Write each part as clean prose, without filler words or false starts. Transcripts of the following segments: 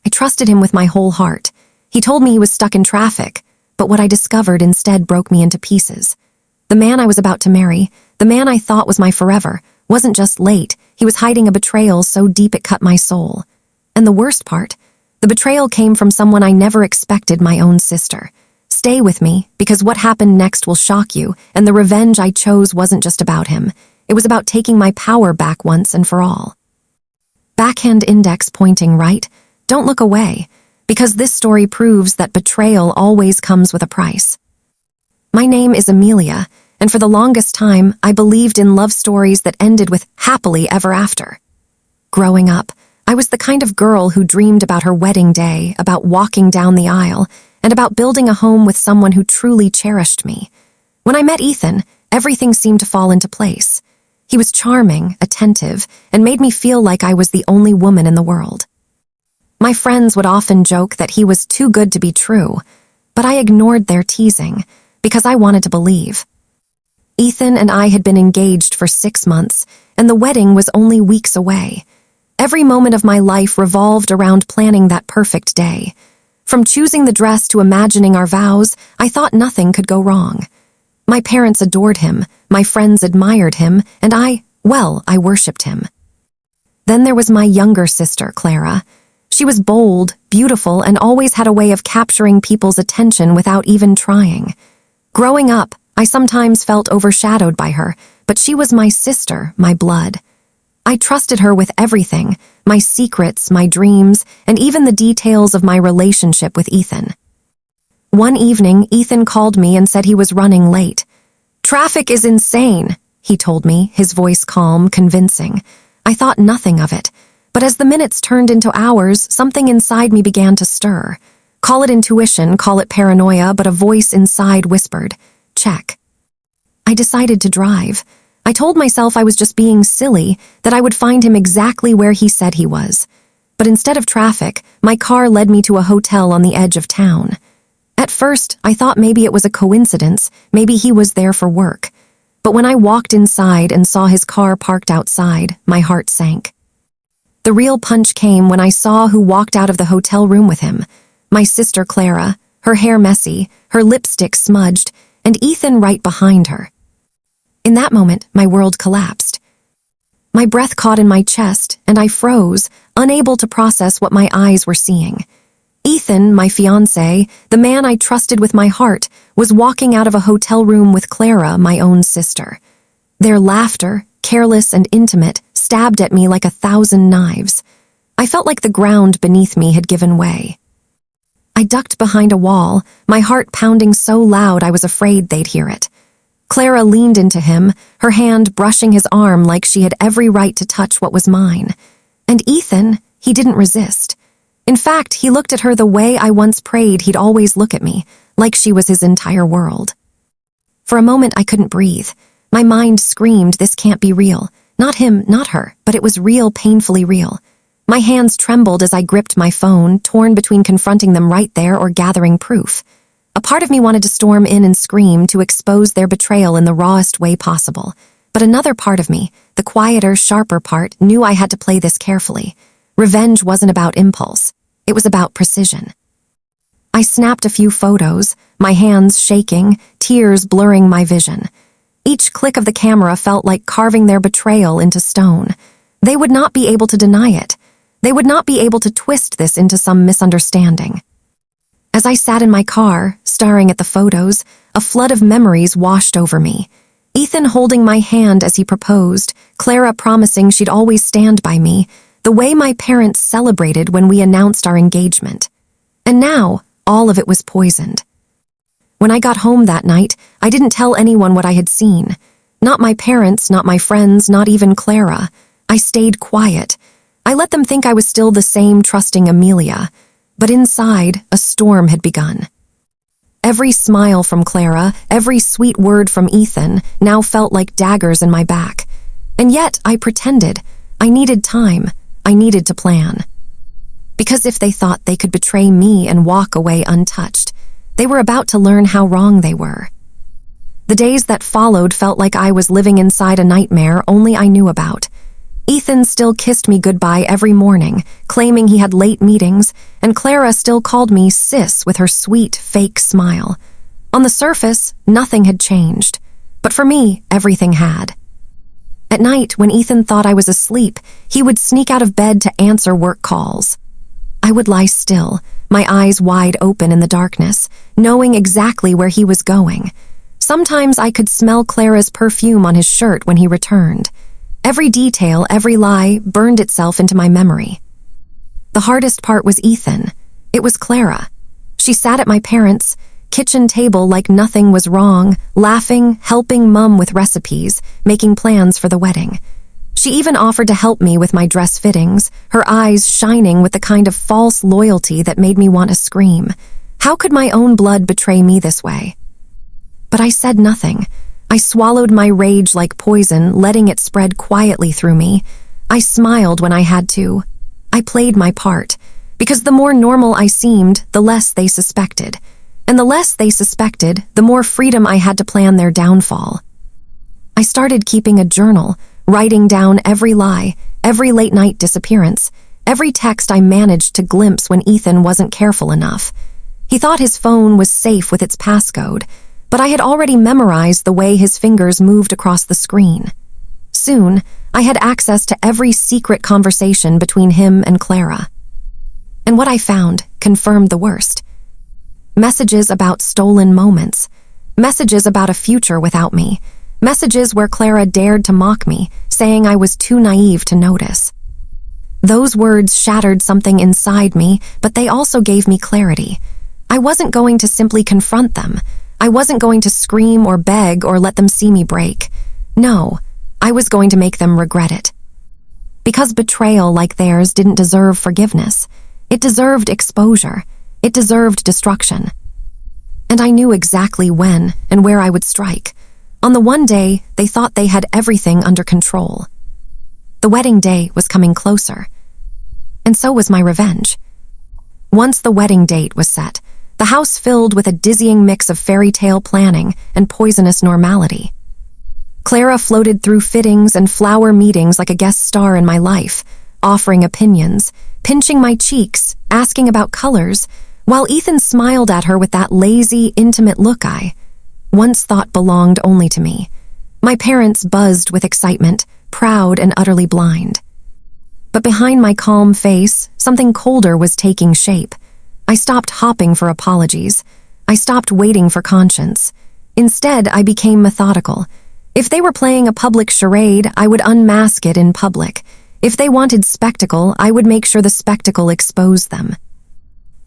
I trusted him with my whole heart. He told me he was stuck in traffic, but what I discovered instead broke me into pieces. The man I was about to marry, the man I thought was my forever, wasn't just late, he was hiding a betrayal so deep it cut my soul. And the worst part, the betrayal came from someone I never expected, my own sister. Stay with me, because what happened next will shock you, and the revenge I chose wasn't just about him. It was about taking my power back once and for all. Backhand index pointing right. Don't look away, because this story proves that betrayal always comes with a price. My name is Amelia, and for the longest time, I believed in love stories that ended with happily ever after. Growing up, I was the kind of girl who dreamed about her wedding day, about walking down the aisle, and about building a home with someone who truly cherished me. When I met Ethan, everything seemed to fall into place. He was charming, attentive, and made me feel like I was the only woman in the world. My friends would often joke that he was too good to be true, but I ignored their teasing because I wanted to believe. Ethan and I had been engaged for 6 months, and the wedding was only weeks away. Every moment of my life revolved around planning that perfect day. From choosing the dress to imagining our vows, I thought nothing could go wrong. My parents adored him, my friends admired him, and I worshipped him. Then there was my younger sister, Clara. She was bold, beautiful, and always had a way of capturing people's attention without even trying. Growing up, I sometimes felt overshadowed by her, but she was my sister, my blood. I trusted her with everything, my secrets, my dreams, and even the details of my relationship with Ethan. One evening, Ethan called me and said he was running late. "Traffic is insane," he told me, his voice calm, convincing. I thought nothing of it, but as the minutes turned into hours, something inside me began to stir. Call it intuition, call it paranoia, but a voice inside whispered, "Check." I decided to drive. I told myself I was just being silly, that I would find him exactly where he said he was. But instead of traffic, my car led me to a hotel on the edge of town. At first, I thought maybe it was a coincidence, maybe he was there for work. But when I walked inside and saw his car parked outside, my heart sank. The real punch came when I saw who walked out of the hotel room with him. My sister Clara, her hair messy, her lipstick smudged, and Ethan right behind her. In that moment, my world collapsed. My breath caught in my chest, and I froze, unable to process what my eyes were seeing. Ethan, my fiancé, the man I trusted with my heart, was walking out of a hotel room with Clara, my own sister. Their laughter, careless and intimate, stabbed at me like 1,000 knives. I felt like the ground beneath me had given way. I ducked behind a wall, my heart pounding so loud I was afraid they'd hear it. Clara leaned into him, her hand brushing his arm like she had every right to touch what was mine. And Ethan, he didn't resist. In fact, he looked at her the way I once prayed he'd always look at me, like she was his entire world. For a moment, I couldn't breathe. My mind screamed, this can't be real. Not him, not her, but it was real, painfully real. My hands trembled as I gripped my phone, torn between confronting them right there or gathering proof. A part of me wanted to storm in and scream to expose their betrayal in the rawest way possible. But another part of me, the quieter, sharper part, knew I had to play this carefully. Revenge wasn't about impulse. It was about precision. I snapped a few photos, my hands shaking, tears blurring my vision. Each click of the camera felt like carving their betrayal into stone. They would not be able to deny it. They would not be able to twist this into some misunderstanding. As I sat in my car, staring at the photos, a flood of memories washed over me. Ethan holding my hand as he proposed, Clara promising she'd always stand by me, the way my parents celebrated when we announced our engagement. And now, all of it was poisoned. When I got home that night, I didn't tell anyone what I had seen. Not my parents, not my friends, not even Clara. I stayed quiet. I let them think I was still the same trusting Amelia. But inside, a storm had begun. Every smile from Clara, every sweet word from Ethan, now felt like daggers in my back. And yet, I pretended. I needed time. I needed to plan. Because if they thought they could betray me and walk away untouched, they were about to learn how wrong they were. The days that followed felt like I was living inside a nightmare only I knew about. Ethan still kissed me goodbye every morning, claiming he had late meetings, and Clara still called me sis with her sweet, fake smile. On the surface, nothing had changed, but for me, everything had. At night, when Ethan thought I was asleep, he would sneak out of bed to answer work calls. I would lie still, my eyes wide open in the darkness, knowing exactly where he was going. Sometimes I could smell Clara's perfume on his shirt when he returned. Every detail, every lie, burned itself into my memory. The hardest part was Ethan. It was Clara. She sat at my parents' kitchen table like nothing was wrong, laughing, helping Mum with recipes, making plans for the wedding. She even offered to help me with my dress fittings, her eyes shining with the kind of false loyalty that made me want to scream. How could my own blood betray me this way? But I said nothing. I swallowed my rage like poison, letting it spread quietly through me. I smiled when I had to. I played my part, because the more normal I seemed, the less they suspected. And the less they suspected, the more freedom I had to plan their downfall. I started keeping a journal, writing down every lie, every late-night disappearance, every text I managed to glimpse when Ethan wasn't careful enough. He thought his phone was safe with its passcode, but I had already memorized the way his fingers moved across the screen. Soon, I had access to every secret conversation between him and Clara. And what I found confirmed the worst. Messages about stolen moments, messages about a future without me, messages where Clara dared to mock me, saying I was too naive to notice. Those words shattered something inside me, but they also gave me clarity. I wasn't going to simply confront them. I wasn't going to scream or beg or let them see me break. No, I was going to make them regret it. Because betrayal like theirs didn't deserve forgiveness. It deserved exposure. It deserved destruction. And I knew exactly when and where I would strike. On the one day, they thought they had everything under control. The wedding day was coming closer. And so was my revenge. Once the wedding date was set, the house filled with a dizzying mix of fairy tale planning and poisonous normality. Clara floated through fittings and flower meetings like a guest star in my life, offering opinions, pinching my cheeks, asking about colors, while Ethan smiled at her with that lazy, intimate look I once thought belonged only to me. My parents buzzed with excitement, proud and utterly blind. But behind my calm face, something colder was taking shape. I stopped hopping for apologies. I stopped waiting for conscience. Instead, I became methodical. If they were playing a public charade, I would unmask it in public. If they wanted spectacle, I would make sure the spectacle exposed them.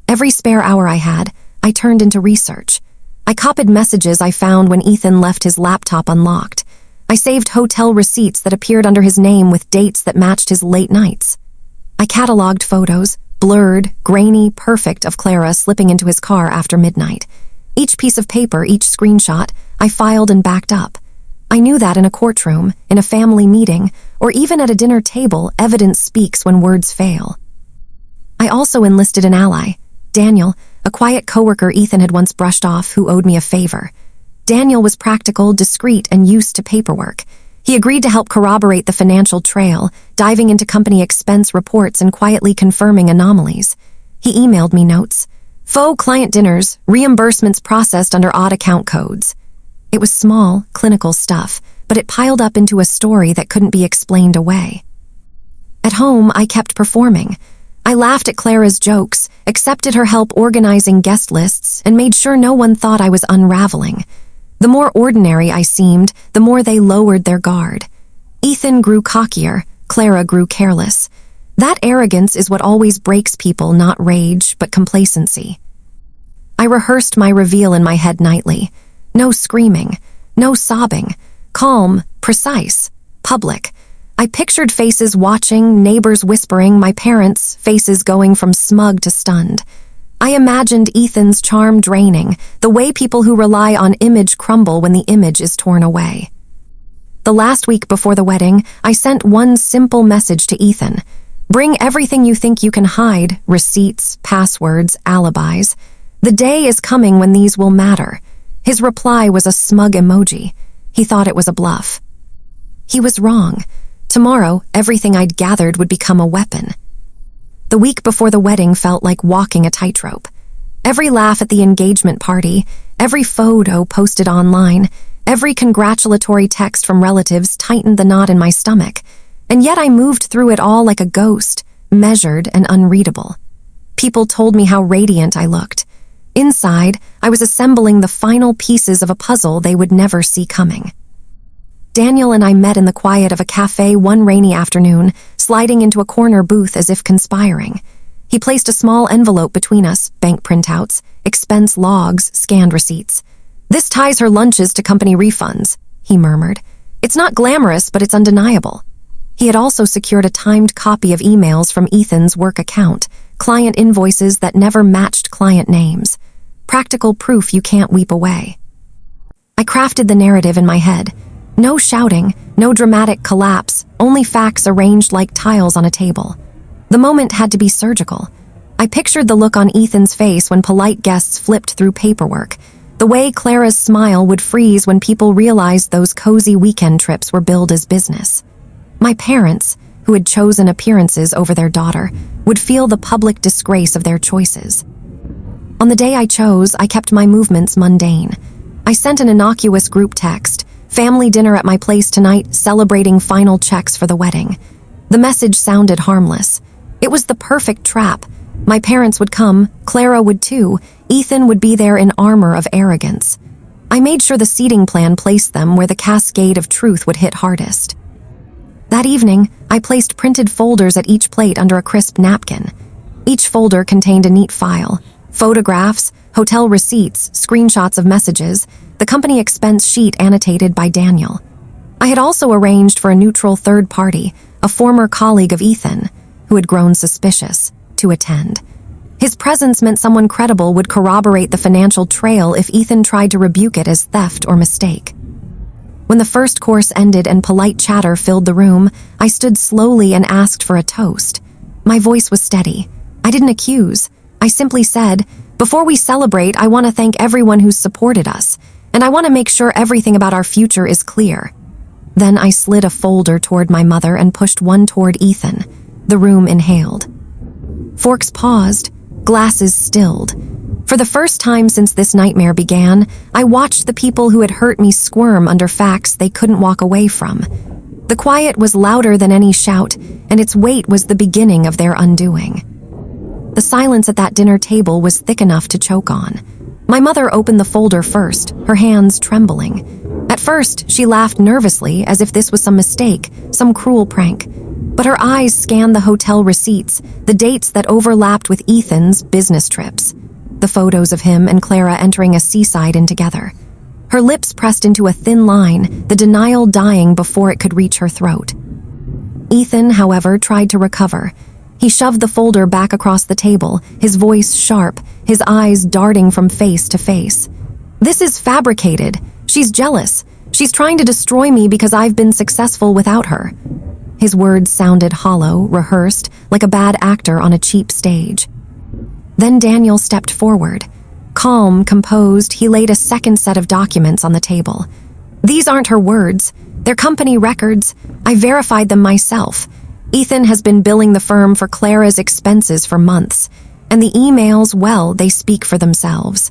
Every spare hour I had, I turned into research. I copied messages I found when Ethan left his laptop unlocked. I saved hotel receipts that appeared under his name with dates that matched his late nights. I cataloged photos, blurred, grainy, perfect, of Clara slipping into his car after midnight. Each piece of paper, each screenshot, I filed and backed up. I knew that in a courtroom, in a family meeting, or even at a dinner table, evidence speaks when words fail. I also enlisted an ally, Daniel, a quiet coworker Ethan had once brushed off who owed me a favor. Daniel was practical, discreet, and used to paperwork. He agreed to help corroborate the financial trail, diving into company expense reports and quietly confirming anomalies. He emailed me notes. Faux client dinners, reimbursements processed under odd account codes. It was small, clinical stuff, but it piled up into a story that couldn't be explained away. At home, I kept performing. I laughed at Clara's jokes, accepted her help organizing guest lists, and made sure no one thought I was unraveling. The more ordinary I seemed, the more they lowered their guard. Ethan grew cockier, Clara grew careless. That arrogance is what always breaks people, not rage, but complacency. I rehearsed my reveal in my head nightly. No screaming, no sobbing, calm, precise, public. I pictured faces watching, neighbors whispering, my parents' faces going from smug to stunned. I imagined Ethan's charm draining, the way people who rely on image crumble when the image is torn away. The last week before the wedding, I sent one simple message to Ethan. Bring everything you think you can hide, receipts, passwords, alibis. The day is coming when these will matter. His reply was a smug emoji. He thought it was a bluff. He was wrong. Tomorrow, everything I'd gathered would become a weapon. The week before the wedding felt like walking a tightrope. Every laugh at the engagement party, every photo posted online, every congratulatory text from relatives tightened the knot in my stomach, and yet I moved through it all like a ghost, measured and unreadable. People told me how radiant I looked. Inside, I was assembling the final pieces of a puzzle they would never see coming. Daniel and I met in the quiet of a cafe one rainy afternoon, sliding into a corner booth as if conspiring. He placed a small envelope between us, bank printouts, expense logs, scanned receipts. "This ties her lunches to company refunds," he murmured. "It's not glamorous, but it's undeniable." He had also secured a timed copy of emails from Ethan's work account, client invoices that never matched client names. Practical proof you can't weep away. I crafted the narrative in my head. No shouting, no dramatic collapse, only facts arranged like tiles on a table. The moment had to be surgical. I pictured the look on Ethan's face when polite guests flipped through paperwork, the way Clara's smile would freeze when people realized those cozy weekend trips were billed as business. My parents, who had chosen appearances over their daughter, would feel the public disgrace of their choices. On the day I chose, I kept my movements mundane. I sent an innocuous group text, "Family dinner at my place tonight, celebrating final checks for the wedding." The message sounded harmless. It was the perfect trap. My parents would come, Clara would too, Ethan would be there in armor of arrogance. I made sure the seating plan placed them where the cascade of truth would hit hardest. That evening, I placed printed folders at each plate under a crisp napkin. Each folder contained a neat file: photographs, hotel receipts, screenshots of messages, the company expense sheet annotated by Daniel. I had also arranged for a neutral third party, a former colleague of Ethan, who had grown suspicious, to attend. His presence meant someone credible would corroborate the financial trail if Ethan tried to rebuke it as theft or mistake. When the first course ended and polite chatter filled the room, I stood slowly and asked for a toast. My voice was steady. I didn't accuse. I simply said, "Before we celebrate, I want to thank everyone who's supported us, and I want to make sure everything about our future is clear." Then I slid a folder toward my mother and pushed one toward Ethan. The room inhaled. Forks paused, glasses stilled. For the first time since this nightmare began, I watched the people who had hurt me squirm under facts they couldn't walk away from. The quiet was louder than any shout, and its weight was the beginning of their undoing. The silence at that dinner table was thick enough to choke on. My mother opened the folder first, her hands trembling. At first, she laughed nervously as if this was some mistake, some cruel prank. But her eyes scanned the hotel receipts, the dates that overlapped with Ethan's business trips, the photos of him and Clara entering a seaside inn together. Her lips pressed into a thin line, the denial dying before it could reach her throat. Ethan, however, tried to recover. He shoved the folder back across the table, his voice sharp, his eyes darting from face to face. "This is fabricated. She's jealous. She's trying to destroy me because I've been successful without her." His words sounded hollow, rehearsed, like a bad actor on a cheap stage. Then Daniel stepped forward. Calm, composed, he laid a second set of documents on the table. "These aren't her words. They're company records. I verified them myself. Ethan has been billing the firm for Clara's expenses for months, and the emails, well, they speak for themselves."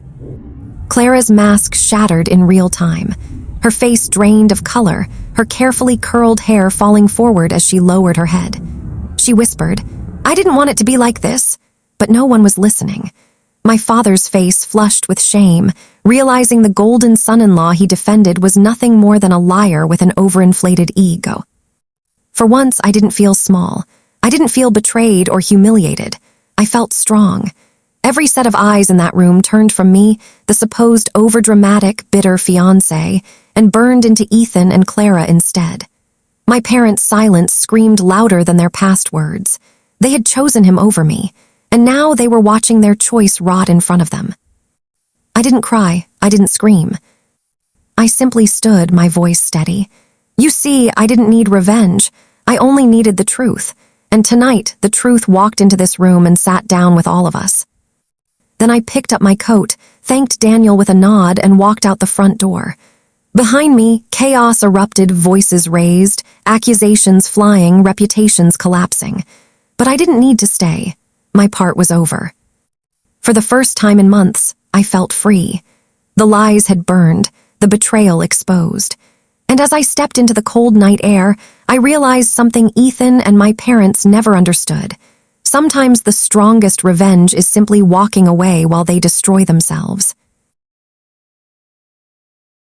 Clara's mask shattered in real time. Her face drained of color, her carefully curled hair falling forward as she lowered her head. She whispered, "I didn't want it to be like this," but no one was listening. My father's face flushed with shame, realizing the golden son-in-law he defended was nothing more than a liar with an overinflated ego. For once, I didn't feel small. I didn't feel betrayed or humiliated. I felt strong. Every set of eyes in that room turned from me, the supposed overdramatic, bitter fiancé, and burned into Ethan and Clara instead. My parents' silence screamed louder than their past words. They had chosen him over me, and now they were watching their choice rot in front of them. I didn't cry. I didn't scream. I simply stood, my voice steady. "You see, I didn't need revenge. I only needed the truth. And tonight, the truth walked into this room and sat down with all of us." Then I picked up my coat, thanked Daniel with a nod, and walked out the front door. Behind me, chaos erupted, voices raised, accusations flying, reputations collapsing. But I didn't need to stay. My part was over. For the first time in months, I felt free. The lies had burned, the betrayal exposed. And as I stepped into the cold night air, I realized something Ethan and my parents never understood. Sometimes the strongest revenge is simply walking away while they destroy themselves.